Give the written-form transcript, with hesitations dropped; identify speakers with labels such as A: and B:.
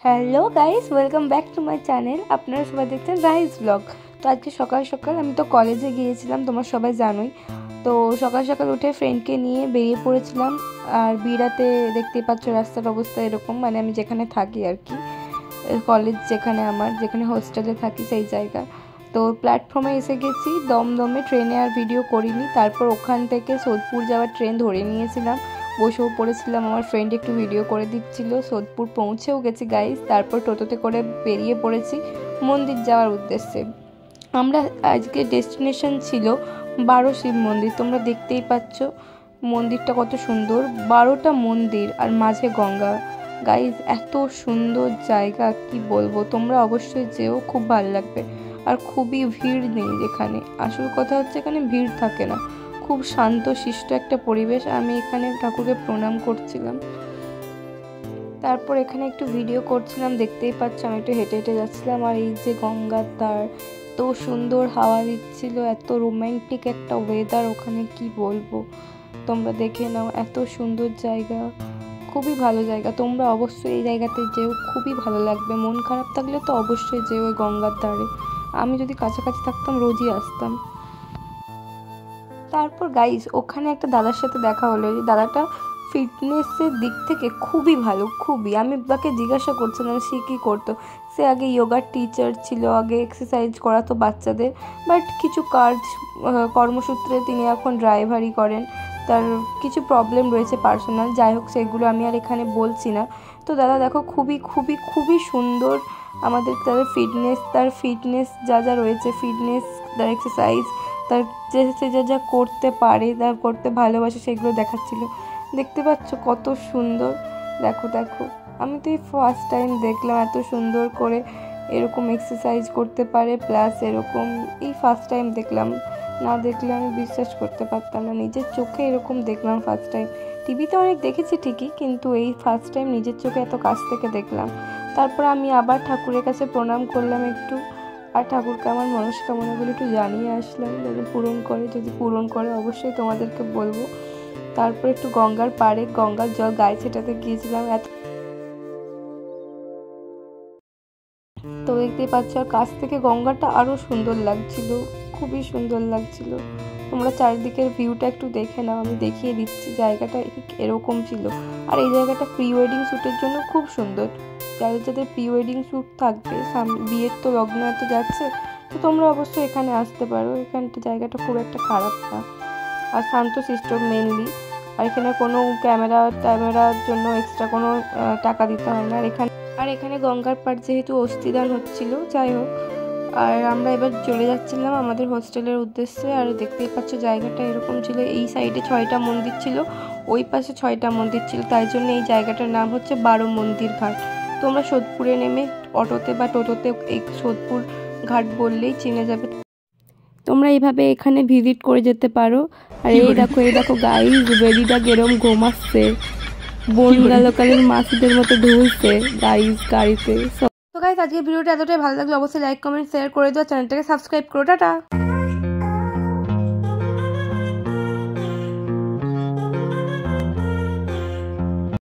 A: Hello guys, welcome back to my channel. আপনারা সবাই দেখছেন রাইস ব্লগ। তো আজকে সকাল সকাল আমি তো কলেজে গিয়েছিলাম, তোমরা সবাই জানোই। তো সকাল সকাল উঠে ফ্রেন্ডকে নিয়ে বেরিয়ে পড়েছিলাম। আর বিরাতে দেখতেই পাচ্ছ রাস্তার অবস্থা এরকম, মানে আমি যেখানে থাকি আর কি, কলেজ যেখানে আমার, যেখানে হোস্টেলে থাকি সেই জায়গা। তো প্ল্যাটফর্মে এসে গেছি দমদমে। ট্রেনে আর ভিডিও করিনি। তারপর ওখান থেকে সোদপুর যাওয়ার ট্রেন ধরে নিয়েছিলাম, বসেও পড়েছিলাম। আমার ফ্রেন্ড একটু ভিডিও করে দিচ্ছিল। সোদপুর পৌঁছেও গেছি গাইস। তারপর টোটোতে করে বেরিয়ে পড়েছি মন্দির যাওয়ার উদ্দেশ্যে। আমরা আজকে ডেস্টিনেশন ছিল 12 শিব মন্দির। তোমরা দেখতেই পাচ্ছ মন্দিরটা কত সুন্দর, 12টা মন্দির আর মাঝে গঙ্গা। গাইস এত সুন্দর জায়গা, কি বলবো, তোমরা অবশ্যই যেও, খুব ভালো লাগবে। আর খুবই ভিড় নেই এখানে। আসল কথা হচ্ছে এখানে ভিড় থাকে না, খুব শান্ত শিষ্ট একটা পরিবেশ। আমি এখানে ঠাকুরকে প্রণাম করছিলাম, তারপর এখানে একটু ভিডিও করছিলাম। দেখতেই পাচ্ছ আমি একটু হেঁটে হেঁটে যাচ্ছিলাম। আর এই যে গঙ্গার ধার, এত সুন্দর হাওয়া দিচ্ছিল, এত রোমান্টিক একটা ওয়েদার ওখানে, কি বলবো, তোমরা দেখে নাও। এত সুন্দর জায়গা, খুবই ভালো জায়গা। তোমরা অবশ্যই এই জায়গাতে যেও, খুবই ভালো লাগবে। মন খারাপ থাকলে তো অবশ্যই যেও ওই গঙ্গার ধারে। আমি যদি কাছাকাছি থাকতাম রোজই আসতাম। তারপর গাইজ ওখানে একটা দাদার সাথে দেখা হলো। এই দাদাটা ফিটনেসের দিক থেকে খুবই ভালো, খুবই। আমি তাকে জিজ্ঞাসা করছিলাম সে কী করতো। সে আগে যোগার টিচার ছিল, আগে এক্সারসাইজ করাতো বাচ্চাদের, বাট কিছু কর্মসূত্রে তিনি এখন ড্রাইভারি করেন। তার কিছু প্রবলেম রয়েছে পার্সোনাল, যাই হোক সেগুলো আমি আর এখানে বলছি না। তো দাদা দেখো খুবই খুবই খুবই সুন্দর আমাদের তার ফিটনেস যা যা রয়েছে, ফিটনেস, তার এক্সারসাইজ, তার সে যা যা করতে পারে, তার করতে ভালোবাসে, সেগুলো দেখাচ্ছিল। দেখতে পাচ্ছ কত সুন্দর। দেখো দেখো, আমি তো এই ফার্স্ট টাইম দেখলাম এত সুন্দর করে এরকম এক্সারসাইজ করতে পারে, প্লাস এরকম এই ফার্স্ট টাইম দেখলাম। না দেখলে আমি বিশ্বাস করতে পারতাম না, নিজের চোখে এরকম দেখলাম ফার্স্ট টাইম। টিভিতে অনেক দেখেছি ঠিকই, কিন্তু এই ফার্স্ট টাইম নিজের চোখে এত কাছ থেকে দেখলাম। তারপর আমি আবার ঠাকুরের কাছে প্রণাম করলাম একটু, আর ঠাকুরকে আমার মনস্কামনাগুলো একটু জানিয়ে আসলাম, যদি পূরণ করে অবশ্যই তোমাদেরকে বলবো। তারপর একটু গঙ্গার পাড়ে গঙ্গার জল গায়ে ছেটাতে গিয়েছিলাম। তো দেখতেই পাচ্ছ, আর কাছ থেকে গঙ্গাটা আরও সুন্দর লাগছিল, খুবই সুন্দর লাগছিল। তোমরা চারিদিকের ভিউটা একটু দেখে নাও, আমি দেখিয়ে দিচ্ছি। জায়গাটা এরকম ছিল। আর এই জায়গাটা প্রি ওয়েডিং শ্যুটের জন্য খুব সুন্দর। যাদের যাদের প্রি ওয়েডিং শ্যুট থাকবে, বিয়ের তো লগ্ন এত যাচ্ছে, তো তোমরা অবশ্যই এখানে আসতে পারো। এখানটা জায়গাটা খুব একটা খারাপ না, আর শান্তশিষ্ট মেনলি। আর এখানে কোনো ক্যামেরার জন্য এক্সট্রা কোনো টাকা দিতে হয় না। আর এখানে গঙ্গার পাড় যেহেতু অস্থিদান হচ্ছিল, যাই হোক। আর আমরা এবার চলে যাচ্ছিলাম আমাদের হোস্টেলের উদ্দেশ্যে। আর দেখতেই পাচ্ছ জায়গাটা এরকম ছিল। এই সাইডে 6টা মন্দির ছিল, ওই পাশে 6টা মন্দির ছিল, তাই জন্য এই জায়গাটার নাম হচ্ছে 12 মন্দির ঘাট। তোমরা সোদপুরে নেমে অটোতে বা টোটোতে এই সোদপুর ঘাট বললেই চিনে যাবে। তোমরা এইভাবে এখানে ভিজিট করে যেতে পারো। আর এই দেখো গাইস, বেরিটা গেরম ঘুমাচ্ছে, বনগালকালের মাছদের মতো ঢুলছে গাইস গাড়িতে। তো গাইস আজকের ভিডিওটা এতটাই ভালো লাগলো, অবশ্যই লাইক কমেন্ট শেয়ার করে দিও, চ্যানেলটাকে সাবস্ক্রাইব করো। টাটা।